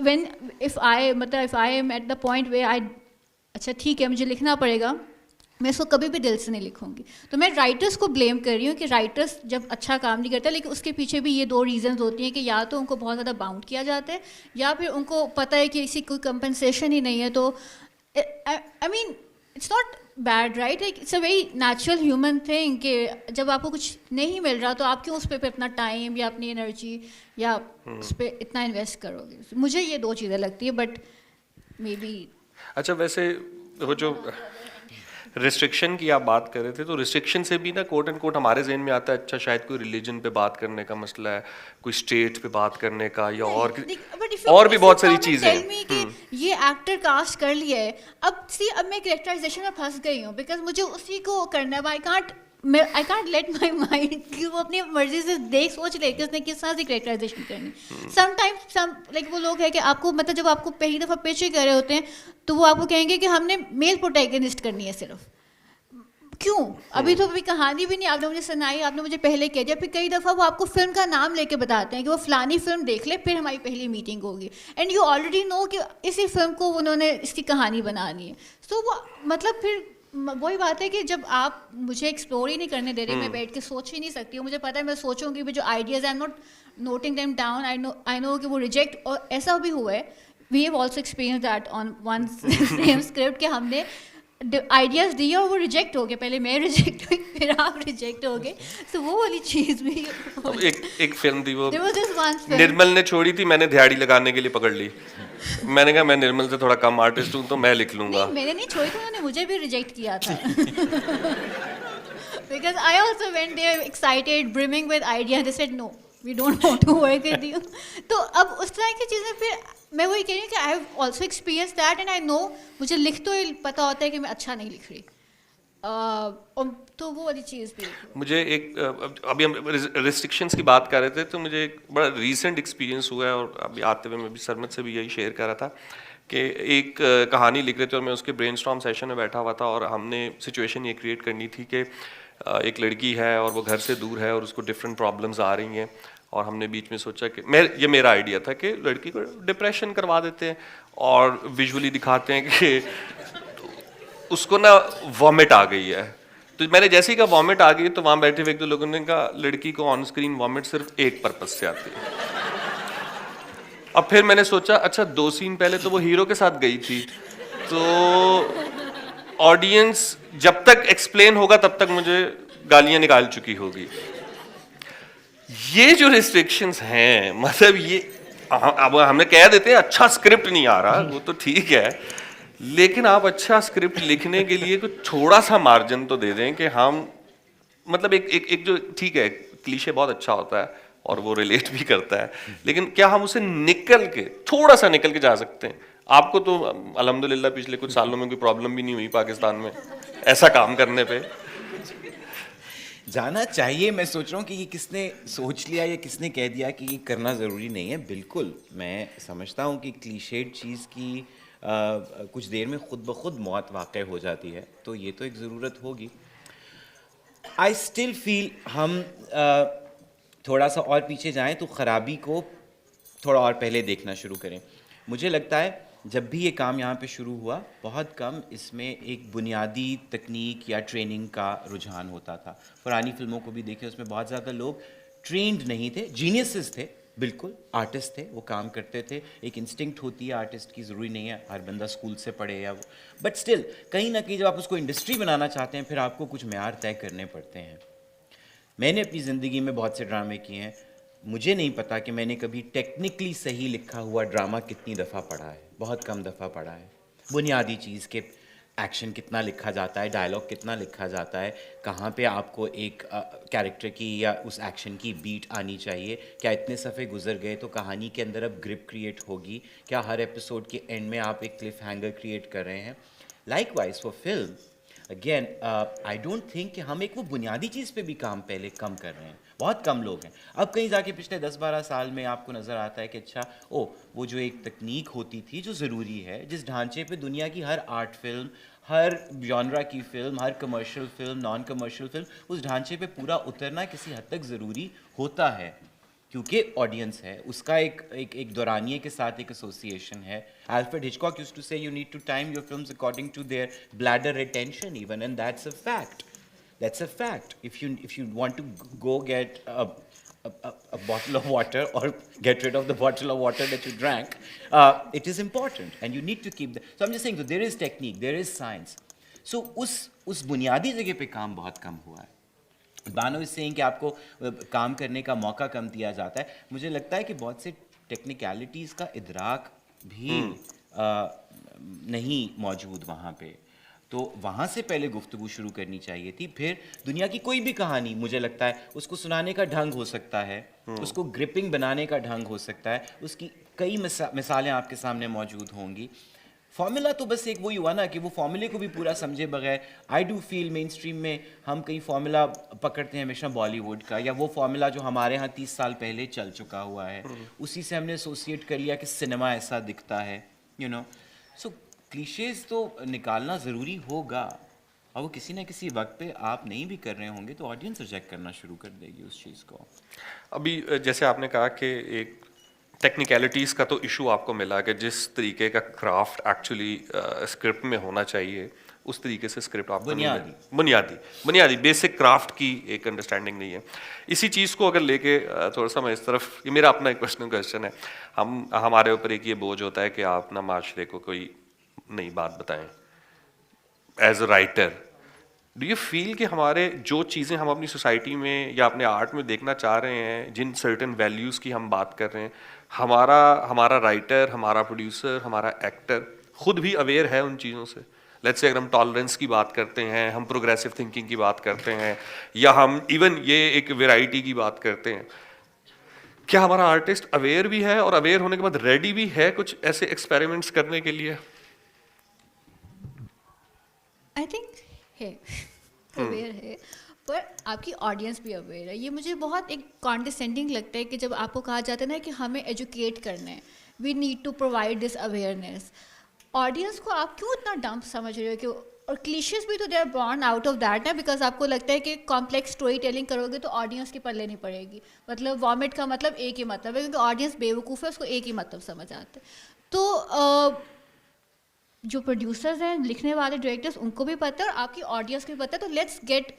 when if I am at the point where I اچھا ٹھیک ہے مجھے لکھنا پڑے گا, میں اس کو کبھی بھی دل سے نہیں لکھوں گی. تو میں رائٹرس کو بلیم کر رہی ہوں کہ رائٹرس جب اچھا کام نہیں کرتا, لیکن اس کے پیچھے بھی یہ 2 ریزنز ہوتی ہیں کہ یا تو ان کو بہت زیادہ باؤنڈ کیا جاتا ہے, یا پھر ان کو پتہ ہے کہ اسی کوئی کمپنسیشن ہی نہیں ہے. تو I mean it's not bad right, like it's a very natural human thing کہ جب آپ کو کچھ نہیں مل رہا تو آپ کیوں اس پہ اپنا ٹائم یا اپنی انرجی یا اس پہ اتنا انویسٹ کرو گے. مجھے یہ 2 چیزیں لگتی ہیں, بٹ مے بی. اچھا ویسے وہ جو ریسٹرکشن کی آپ بات کر رہے تھے, تو ریسٹرکشن سے بھی نا کوٹ اینڈ کوٹ ہمارے ذہن میں آتا ہے اچھا شاید کوئی ریلیجن پہ بات کرنے کا مسئلہ ہے, کوئی اسٹیٹ پہ بات کرنے کا, یا اور بھی بہت ساری چیزیں ہیں. یہ ایکٹر کاسٹ کر لیا ہے, اب میں کریکٹرائزیشن میں پھنس گئی ہوں بیکاز مجھے اسی کو کرنا ہے. I can't let my mind کہ وہ اپنی مرضی سے دیکھ سوچ لے کہ اس نے کس طرح سے کریکٹرائزیشن کرنی. سم ٹائمس لائک وہ لوگ ہیں کہ آپ کو مطلب جب آپ کو پہلی دفعہ پیچ کر رہے ہوتے ہیں تو وہ آپ کو کہیں گے کہ ہم نے میل پروٹیگنسٹ کرنی ہے صرف. کیوں؟ ابھی تو ابھی کہانی بھی نہیں آپ نے مجھے سنائی, آپ نے مجھے پہلے کہہ دیا. پھر کئی دفعہ وہ آپ کو فلم کا نام لے کے بتاتے ہیں کہ وہ فلانی فلم دیکھ لے پھر ہماری پہلی میٹنگ ہوگی, اینڈ یو آلریڈی نو کہ اسی فلم کو انہوں نے اس کی کہانی بنانی ہے. سو وہ مطلب پھر وہی بات ہے کہ جب آپ مجھے ایکسپلور ہی نہیں کرنے دے رہے, میں بیٹھ کے سوچ ہی نہیں سکتی ہوں. مجھے پتا ہے میں سوچوں گی بھی جو ideas I am not noting them down, I know کہ وہ ریجیکٹ, اور ایسا بھی ہوا ہے. We have also experience that on one same script کہ ہم نے آئیڈیاز دیے اور وہ ریجیکٹ ہو گئے. پہلے میں ریجیکٹ ہوئی پھر آپ ریجیکٹ ہو گئے. سو وہ والی چیز بھی ایک فلم تھی وہ نرمل نے چھوڑی تھی, میں نے دھیاڑی لگانے کے لیے پکڑ لی. میں نے کہا میں نرمل سے تھوڑا کم آرٹسٹ ہوں تو میں لکھ لوں گا. میں نے نہیں چھوڑی تھی, انہوں نے مجھے بھی ریجیکٹ کیا تھا because I also went there excited brimming with ideas, they said no we don't want to work with you. تو اب اس طرح کی چیزیں پھر میں وہی کہہ رہی ہوں کہ I have also experience that and I know مجھے لکھ تو پتہ ہوتا ہے کہ میں اچھا نہیں لکھ رہی. تو وہ والی چیز بھی مجھے ایک ابھی ہم ریسٹرکشنس کی بات کر رہے تھے, تو مجھے ایک بڑا ریسنٹ ایکسپیرینس ہوا ہے, اور ابھی آتے ہوئے میں بھی سرمد سے بھی یہی شیئر کر رہا تھا کہ ایک کہانی لکھ رہے تھے اور میں اس کے برین اسٹارم سیشن میں بیٹھا ہوا تھا, اور ہم نے سچویشن یہ کریٹ کرنی تھی کہ ایک لڑکی ہے اور وہ گھر سے دور ہے اور اس کو ڈفرینٹ پرابلمز آ رہی ہیں, اور ہم نے بیچ میں سوچا کہ یہ میرا آئیڈیا تھا کہ لڑکی کو ڈپریشن کروا دیتے ہیں اور ویژولی دکھاتے ہیں کہ اس کو نا وامٹ آ گئی ہے. تو میں نے جیسے ہی کہا وامٹ آ گئی تو وہاں بیٹھے ہوئے ایک دو لوگوں نے کہا لڑکی کو آن اسکرین وامٹ صرف ایک پرپز سے آتی ہے. اب پھر میں نے سوچا اچھا 2 سین پہلے تو وہ ہیرو کے ساتھ گئی تھی, تو آڈینس جب تک ایکسپلین ہوگا تب تک مجھے گالیاں نکال چکی ہوگی. یہ جو ریسٹرکشنز ہیں, مطلب یہ اب ہم نے کہہ دیتے ہیں اچھا اسکرپٹ نہیں آ رہا, وہ تو ٹھیک ہے, لیکن آپ اچھا اسکرپٹ لکھنے کے لیے کچھ تھوڑا سا مارجن تو دے دیں کہ ہم مطلب ایک جو ٹھیک ہے کلیشے بہت اچھا ہوتا ہے اور وہ ریلیٹ بھی کرتا ہے, لیکن کیا ہم اسے نکل کے تھوڑا سا نکل کے جا سکتے ہیں. آپ کو تو الحمدللہ پچھلے کچھ سالوں میں کوئی پرابلم بھی نہیں ہوئی پاکستان میں ایسا کام کرنے پہ. جانا چاہیے. میں سوچ رہا ہوں کہ یہ کس نے سوچ لیا یا کس نے کہہ دیا کہ یہ کرنا ضروری نہیں ہے. بالکل میں سمجھتا ہوں کہ کلیشیڈ چیز کی کچھ دیر میں خود بخود موت واقع ہو جاتی ہے, تو یہ تو ایک ضرورت ہوگی. آئی اسٹل فیل ہم تھوڑا سا اور پیچھے جائیں تو خرابی کو تھوڑا اور پہلے دیکھنا شروع کریں. مجھے لگتا ہے جب بھی یہ کام یہاں پہ شروع ہوا بہت کم اس میں ایک بنیادی تکنیک یا ٹریننگ کا رجحان ہوتا تھا. پرانی فلموں کو بھی دیکھیں, اس میں بہت زیادہ لوگ ٹرینڈ نہیں تھے, جینیسز تھے, بالکل آرٹسٹ تھے, وہ کام کرتے تھے. ایک انسٹنکٹ ہوتی ہے آرٹسٹ کی, ضروری نہیں ہے ہر بندہ اسکول سے پڑھے یا وہ, بٹ اسٹل کہیں نہ کہیں جب آپ اس کو انڈسٹری بنانا چاہتے ہیں پھر آپ کو کچھ معیار طے کرنے پڑتے ہیں. میں نے اپنی زندگی میں بہت سے ڈرامے کیے ہیں, مجھے نہیں پتا کہ میں نے کبھی ٹیکنیکلی صحیح لکھا ہوا ڈرامہ کتنی دفعہ پڑھا ہے, بہت کم دفعہ پڑھا ہے. بنیادی چیز کہ ایکشن کتنا لکھا جاتا ہے, ڈائلاگ کتنا لکھا جاتا ہے, کہاں پہ آپ کو ایک کیریکٹر کی یا اس ایکشن کی بیٹ آنی چاہیے, کیا اتنے صفحے گزر گئے تو کہانی کے اندر اب گرپ کریٹ ہوگی, کیا ہر ایپیسوڈ کے اینڈ میں آپ ایک کلف ہینگر کریٹ کر رہے ہیں. Like wise for film again I don't think کہ ہم ایک وہ بنیادی چیز پہ بھی کام پہلے کم کر رہے ہیں. بہت کم لوگ ہیں. اب کہیں جا کے پچھلے 10-12 سال میں آپ کو نظر آتا ہے کہ اچھا وہ جو ایک تکنیک ہوتی تھی جو ضروری ہے, جس ڈھانچے پہ دنیا کی ہر آرٹ فلم, ہر جانرا کی فلم, ہر commercial film, non commercial film, اس ڈھانچے پہ پورا اترنا کسی حد تک ضروری ہوتا ہے. کیونکہ آڈینس ہے اس کا ایک دورانیے کے ساتھ ایک ایسوسیشن ہے. Alfred Hitchcock used to say you need to time your films according to their bladder retention even, and that's a fact. That's a fact. If you want to go get a bottle of water or get rid of the bottle of water that you drank, it is important and you need to keep the. So I'm just saying that there is technique, there is science. So اس بنیادی جگہ پہ کام بہت کم ہوا ہے. بانو اس سینگ کہ آپ کو کام کرنے کا موقع کم دیا جاتا ہے. مجھے لگتا ہے کہ بہت سے ٹیکنیکلٹیز کا ادراک بھی نہیں موجود وہاں پہ. تو وہاں سے پہلے گفتگو شروع کرنی چاہیے تھی. پھر دنیا کی کوئی بھی کہانی مجھے لگتا ہے اس کو سنانے کا ڈھنگ ہو سکتا ہے, اس کو گرپنگ بنانے کا ڈھنگ ہو سکتا ہے, اس کی کئی مثالیں آپ کے سامنے موجود ہوں گی. فارمولا تو بس ایک وہی ہوا نا کہ وہ فارمولے کو بھی پورا سمجھے بغیر. I do feel main stream میں ہم کئی فارمولا پکڑتے ہیں ہمیشہ بالی ووڈ کا, یا وہ فارمولا جو ہمارے ہاں 30 سال پہلے چل چکا ہوا ہے, اسی سے ہم نے ایسوسیٹ کر لیا کہ سنیما ایسا دکھتا ہے, یو نو. سو کلیشیز تو نکالنا ضروری ہوگا, اور وہ کسی نہ کسی وقت پہ آپ نہیں بھی کر رہے ہوں گے تو آڈینس ریجیکٹ کرنا شروع کر دے گی اس چیز کو. ابھی جیسے آپ نے کہا کہ ایک ٹیکنیکلٹیز کا تو ایشو آپ کو ملا کہ جس طریقے کا کرافٹ ایکچولی اسکرپٹ میں ہونا چاہیے اس طریقے سے اسکرپٹ آپ کو بنیادی بیسک کرافٹ کی ایک انڈرسٹینڈنگ نہیں ہے. اسی چیز کو اگر لے کے تھوڑا سا میں اس طرف, یہ میرا اپنا ایک پرسنل کویشچن ہے, ہمارے اوپر ایک یہ بوجھ ہوتا ہے کہ آپ نا معاشرے کو کوئی نئی بات بتائیں as a writer. Do you feel کہ ہمارے جو چیزیں ہم اپنی سوسائٹی میں یا اپنے آرٹ میں دیکھنا چاہ رہے ہیں, جن سرٹن ویلیوز کی ہم بات کر رہے ہیں, ہمارا رائٹر, ہمارا پروڈیوسر, ہمارا ایکٹر خود بھی اویئر ہے ان چیزوں سے؟ لیٹس سے اگر ہم ٹالرنس کی بات کرتے ہیں, ہم پروگریسو تھنکنگ کی بات کرتے ہیں, یا ہم ایون یہ ایک ویرائٹی کی بات کرتے ہیں, کیا ہمارا آرٹسٹ اویئر بھی ہے اور اویئر ہونے کے بعد ریڈی بھی ہے کچھ ایسے ایکسپیریمنٹس کرنے کے لیے؟ آئی تھنک ہے, اویئر ہے, پر آپ کی آڈینس بھی اویئر ہے. یہ مجھے بہت ایک کانڈیسینڈنگ لگتا ہے کہ جب آپ کو کہا جاتا ہے نا کہ ہمیں ایجوکیٹ کرنا ہے, we need to provide this awareness. Audience کو آپ کیوں اتنا ڈمپ سمجھ رہے ہو کہ, اور کلیشیز بھی تو they are born out of that نا, بیکاز آپ کو لگتا ہے کہ کمپلیکس اسٹوری ٹیلنگ کرو گے تو آڈینس کے پلے نہیں پڑے گی. مطلب وامٹ کا مطلب ایک ہی مطلب ہے, کیونکہ آڈینس بیوقوف ہے, اس کو ایک ہی مطلب سمجھ آتا ہے. تو جو پروڈیوسرز ہیں, لکھنے والے ڈائریکٹرز, ان کو بھی پتہ ہے اور آپ کی آڈینس کو بھی پتہ ہے. تو لیٹس گیٹ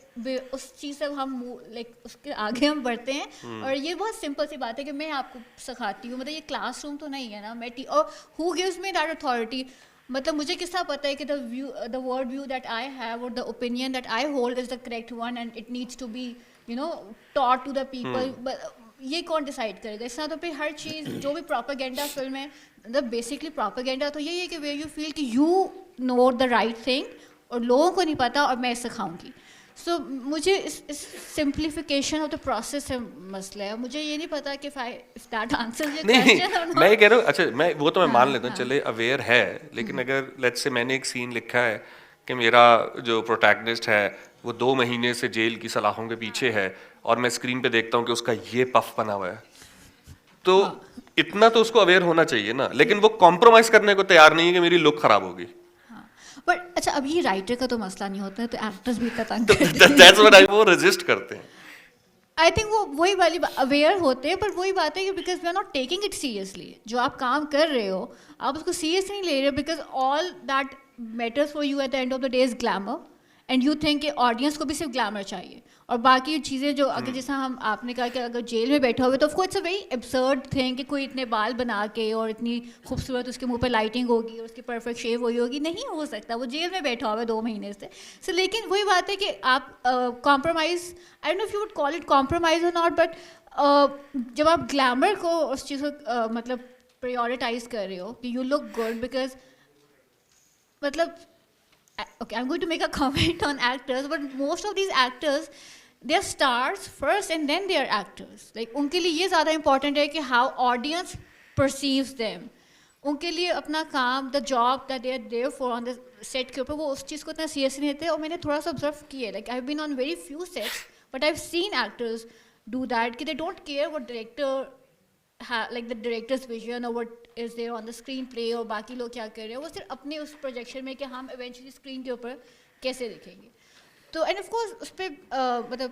اس چیز سے ہم لائک اس کے آگے ہم بڑھتے ہیں. اور یہ بہت سمپل سی بات ہے کہ میں آپ کو سکھاتی ہوں, مطلب یہ کلاس روم تو نہیں ہے نا, میں اور who gives me that authority. مطلب مجھے کس طرح پتہ ہے کہ the world view that I have or the opinion that I hold is the correct one and it needs to be taught to the people. یہ کون ڈیسائڈ کرے گا؟ اس طرح تو پھر ہر چیز جو بھی پروپیگنڈا فلم ہے, مطلب بیسکلی پروپیگنڈا تو یہی ہے کہ ویئر یو فیل کہ you know the right thing اور لوگوں کو نہیں پتا اور میں سکھاؤں گی. سو مجھے اس سمپلیفیکیشن آف دا پروسیس سے مسئلہ ہے. مجھے یہ نہیں پتا کہ میں یہ کہہ رہا ہوں, اچھا میں وہ تو میں مان لیتا ہوں, چلے اویئر ہے, لیکن اگر لیٹس سے میں نے ایک سین لکھا ہے کہ میرا جو پروٹیگنسٹ ہے وہ 2 مہینے سے جیل کی سلاخوں کے پیچھے ہے, اور میں اسکرین پہ دیکھتا ہوں کہ اس کا یہ پف بنا ہوا ہے, تو اتنا تو اس کو اویئر ہونا چاہیے نا. لیکن وہ کمپرومائز کرنے کو تیار نہیں ہے کہ میری لک خراب ہوگی. بٹ اچھا, اب یہ رائٹر کا تو مسئلہ نہیں ہوتا ہے, تو ایکٹرز بھی اتنا تنگ وہ ریزسٹ کرتے ہیں. آئی تھنک وہ وہی والی اویئر ہوتے ہیں, پر وہی بات ہے کہ because we are not taking it seriously. جو آپ کام کر رہے ہو آپ اس کو سیریس نہیں لے رہے, because all that matters for you at the end of the day is glamour, and you think کہ آڈینس کو بھی صرف گلیمر چاہیے. اور باقی چیزیں جو اگر جیسا آپ نے کہا کہ اگر جیل میں بیٹھا ہوئے تو of course it's a very absurd thing کہ کوئی اتنے بال بنا کے اور اتنی خوبصورت اس کے منہ پہ لائٹنگ ہوگی اور اس کی پرفیکٹ شیو ہوئی ہوگی. نہیں ہو سکتا, وہ جیل میں بیٹھا ہوا ہے 2 مہینے سے. سو لیکن وہی بات ہے کہ آپ compromise, I don't know if you would call it compromise اور ناٹ, بٹ جب آپ گلیمر کو اس چیز کو مطلب پریورٹائز کر رہے ہو کہ یو لک گڈ, بیکاز مطلب okay, I'm going to make a comment on actors, but most of these actors, they are stars first and then they are actors. Like ان کے لیے یہ زیادہ important ہے کہ how audience perceives them. ان کے لیے اپنا کام, the job that they are there for on the set کے اوپر, وہ اس چیز کو اتنا سیریس نہیں لیتے. اور میں نے تھوڑا سا observe کیا ہے, like I've been on very few sets, but I've seen actors do that کہ they don't care what director like the director's vision or what is there on the screen play اور باقی لوگ کیا کر رہے ہیں, وہ صرف اپنے اس پروجیکشن میں کہ ہم ایونچولی اسکرین کے اوپر کیسے دکھیں گے. تو اینڈ آف کورس اس پہ مطلب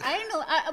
I don't know,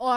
or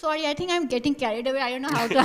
Sorry, I think I'm getting carried away. I don't know how to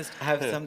just have some,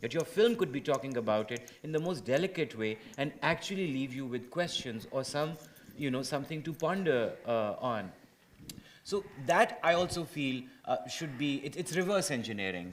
that your film could be talking about it in the most delicate way and actually leave you with questions or something to ponder on. So that I also feel should be, it's reverse engineering,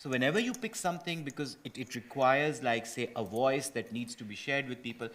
So whenever you pick something, because it requires like say a voice that needs to be shared with people,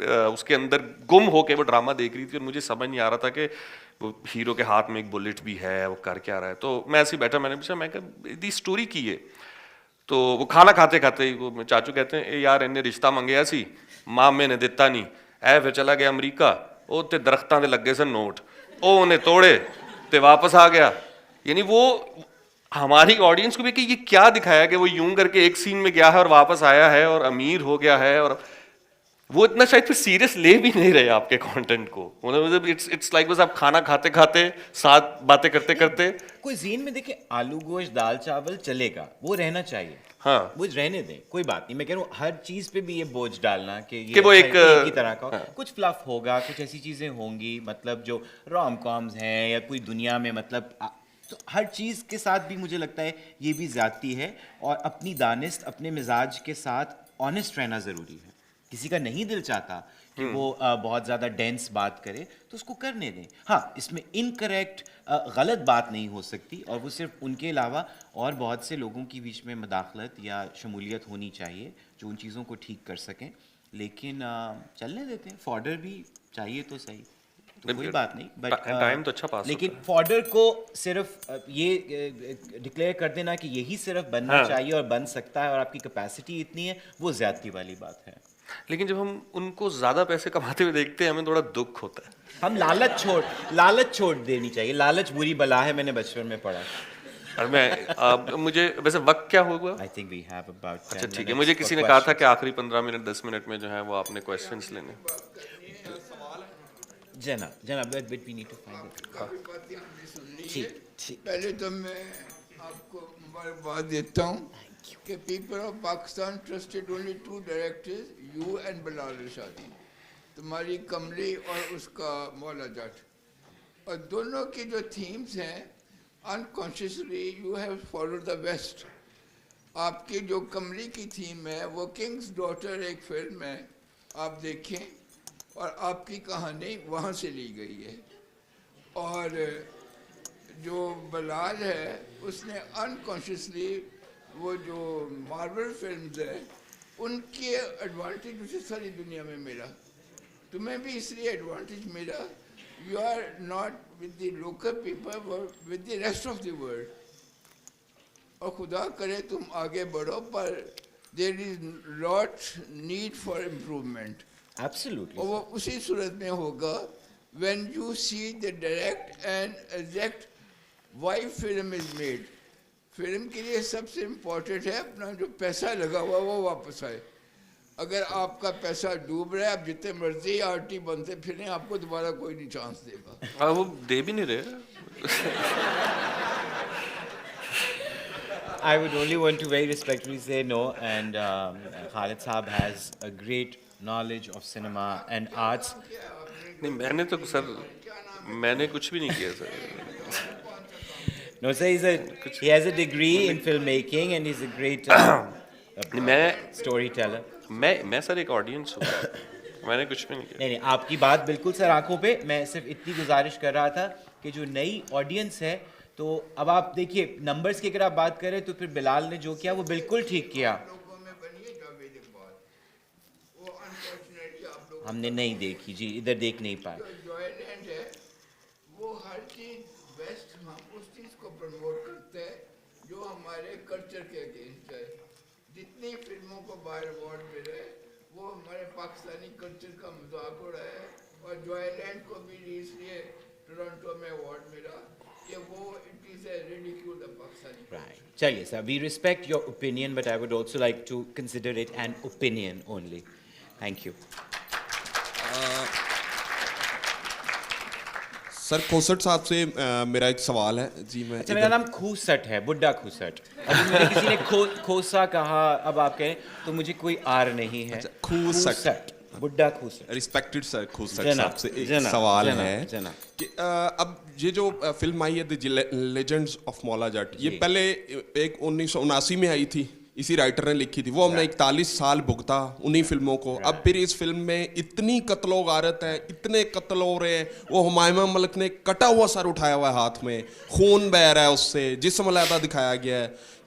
اس کے اندر گم ہو کے وہ ڈرامہ دیکھ رہی تھی اور مجھے سمجھ نہیں آ رہا تھا کہ وہ ہیرو کے ہاتھ میں ایک بلٹ بھی ہے, وہ کر کیا رہا ہے. تو میں ایسے ہی بیٹھا, میں نے پوچھا, میں کہا دی اسٹوری کی ہے. تو وہ کھانا کھاتے کھاتے وہ چاچو کہتے ہیں اے یار انہیں رشتہ منگیا سی, ماں میں نے دیتا نہیں, اے پھر چلا گیا امریکہ, وہ تے درختاں دے لگے سن نوٹ, وہ انہیں توڑے تے واپس آ گیا. یعنی وہ ہماری آڈینس کو بھی کہ یہ کیا دکھایا کہ وہ یوں کر کے ایک سین میں گیا ہے اور واپس آیا ہے اور امیر ہو گیا ہے, اور وہ اتنا شاید پھر سیریس لے بھی نہیں رہے آپ کے کانٹینٹ کو. اٹس لائک بس آپ کھانا کھاتے کھاتے ساتھ باتیں کرتے کرتے. کوئی زین میں دیکھیں آلو گوشت دال چاول چلے گا, وہ رہنا چاہیے, ہاں وہ رہنے دیں, کوئی بات نہیں. میں کہہ رہا ہوں ہر چیز پہ بھی یہ بوجھ ڈالنا کہ کہ وہ ایک ہی طرح کا کچھ فلف ہوگا, کچھ ایسی چیزیں ہوں گی مطلب جو رام کامز ہیں یا کوئی دنیا میں مطلب, تو ہر چیز کے ساتھ بھی مجھے لگتا ہے یہ بھی زیادتی ہے. اور اپنی دانست اپنے مزاج کے ساتھ آنیسٹ رہنا ضروری ہے. کسی کا نہیں دل چاہتا کہ وہ بہت زیادہ ڈینس بات کرے تو اس کو کرنے دیں. ہاں اس میں انکریکٹ غلط بات نہیں ہو سکتی, اور وہ صرف ان کے علاوہ اور بہت سے لوگوں کے بیچ میں مداخلت یا شمولیت ہونی چاہیے جو ان چیزوں کو ٹھیک کر سکیں. لیکن چلنے دیتے ہیں, فارڈر بھی چاہیے تو صحیح, تو کوئی بات نہیں. بٹ ٹائم تو اچھا پاس, لیکن فارڈر کو صرف یہ ڈکلیئر کر دینا کہ یہی صرف بننا چاہیے اور بن سکتا ہے اور آپ کی کیپیسٹی اتنی ہے, وہ زیادتی والی بات ہے. لیکن جب ہم ان کو زیادہ پیسے کماتے ہوئے دیکھتے ہیں ہمیں تھوڑا دکھ ہوتا ہے. ہم لالچ چھوڑ دینی چاہیے. لالچ بری بلا ہے, میں نے بچپن میں پڑھا. اور میں مجھے ویسے وقت کیا ہوگا؟ I think we have about 10 اچھا ٹھیک ہے, minutes مجھے for کسی نے کہا تھا questions. کہ آخری 15 منٹ 10 منٹ میں جو ہے وہ آپ نے کویسچنس لینے. جناب but we need to find it. پہلے تو میں آپ کو مبارکباد دیتا ہوں کہ people of Pakistan trusted only 2 directors, you and Bilal Rashadi, تمہاری کملی اور اس کا مولا جٹ, اور دونوں کی جو تھیمز ہیں unconsciously you have followed the West. آپ کی جو کملی کی تھیم ہے وہ کنگز ڈاٹر ایک فلم ہے, آپ دیکھیں, اور آپ کی کہانی وہاں سے لی گئی ہے. اور جو بلال ہے اس نے انکانشیسلی وہ جو مارول فلمز ہیں ان کے ایڈوانٹیج اسے ساری دنیا میں ملا, تمہیں بھی اس لیے ایڈوانٹیج ملا. You are not with the local people, with the rest of the world. اور خدا کرے تم آگے بڑھو, پر there is lot need for improvement. Absolutely. اور وہ اسی صورت میں ہوگا when you see the direct and exact why film is made. Film کے لیے سب سے امپورٹنٹ ہے اپنا جو پیسہ لگا ہوا وہ واپس آئے. اگر آپ کا پیسہ ڈوب رہا ہے, آپ جتنے مرضی آرٹی بنتے پھریں, آپ کو دوبارہ کوئی نہیں چانس دے گا. وہ دے بھی نہیں رہے. I would only want to very respectfully say no, and Khalid Saab has a great knowledge of cinema and arts. نہیں میں نے تو سر میں نے کچھ بھی نہیں کیا سر. No sir, he has a degree in filmmaking and he's a great storyteller. میں سر ایک آڈینس ہوں, میں نے کچھ بھی نہیں کیا. نہیں آپ کی بات بالکل سر آنکھوں پہ. میں صرف اتنی گزارش کر رہا تھا کہ جو نئی آڈینس ہے, تو اب آپ دیکھیے نمبرز کی اگر آپ بات کریں تو پھر بلال نے جو کیا وہ بالکل ٹھیک کیا. ہم نے نہیں دیکھی جی, ادھر دیکھ نہیں پائے. وہ ہر چیز بیسٹ, ہم اس چیز کو پروموٹ کرتے ہیں جو ہمارے کلچر کے اگینسٹ ہے. جتنی فلموں کو باہر ایوارڈ ملے وہ ہمارے پاکستانی کلچر کا مذاق ہو رہا ہے. اور جوائے لینڈ کو بھی اس لیے ٹورنٹو میں ایوارڈ ملا کہ وہ it is a ridicule the Pakistani. Right. چلیے سر, we respect your opinion but I would also like to consider it an opinion only. Thank you. سر کھوسٹ صاحب سے میرا ایک سوال ہے جی. میں اچھا میرا نام کھوسٹ ہے, بڈھا کھوسٹ. ابھی مجھے کسی نے کھوسا کہا, اب آپ کہیں تو مجھے کوئی آر نہیں ہے. کھوسٹ, بڈھا کھوسٹ. ریسپیکٹڈ سر کھوسٹ صاحب سے ایک سوال ہے کہ اب یہ جو فلم آئی ہے دی لیجنڈز آف مولا جٹ, یہ پہلے ایک 1979 میں آئی تھی, اسی رائٹر نے لکھی تھی, وہ ہم نے 41 سال بھگتا انہی فلموں کو. اب پھر اس فلم میں اتنی قتل و غارت ہے, اتنے قتل ہو رہے ہیں. وہ ہمایمہ ملک نے کٹا ہوا سر اٹھایا ہوا ہے ہاتھ میں, خون بہہ رہا ہے اس سے, جسم علیحدہ دکھایا گیا ہے.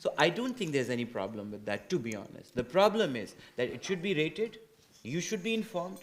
So I don't think there's any problem with that, to be honest. The problem is that it should be rated, you should be informed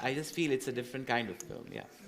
I just feel it's a different kind of film, yeah.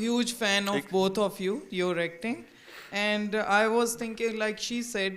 huge fan of both of you, your acting. And I was thinking, like she said,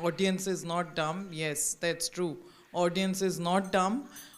audience is not dumb. Yes, that's true. Audience is not dumb.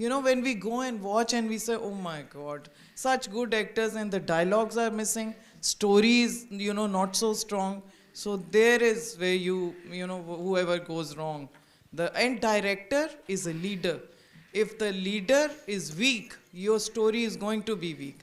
When we go and watch and we say, oh my God, such good actors and the dialogues are missing, stories, not so strong. So there is where whoever goes wrong. The end director is a leader. If the leader is weak, your story is going to be weak.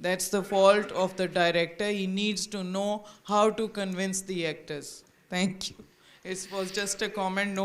that's the fault of the director. He needs to know how to convince the actors. Thank you. It was just a comment, no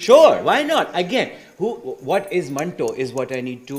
Sure, why not? Again, what is Manto is what I need to,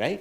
right?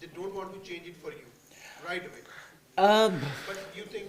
they don't want to change it for you right away. But you think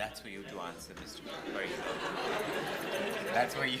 That's for you to answer, Mr. Parikh. That's for you.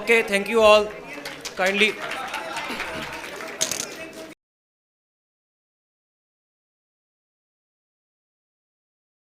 Okay, thank you all. Kindly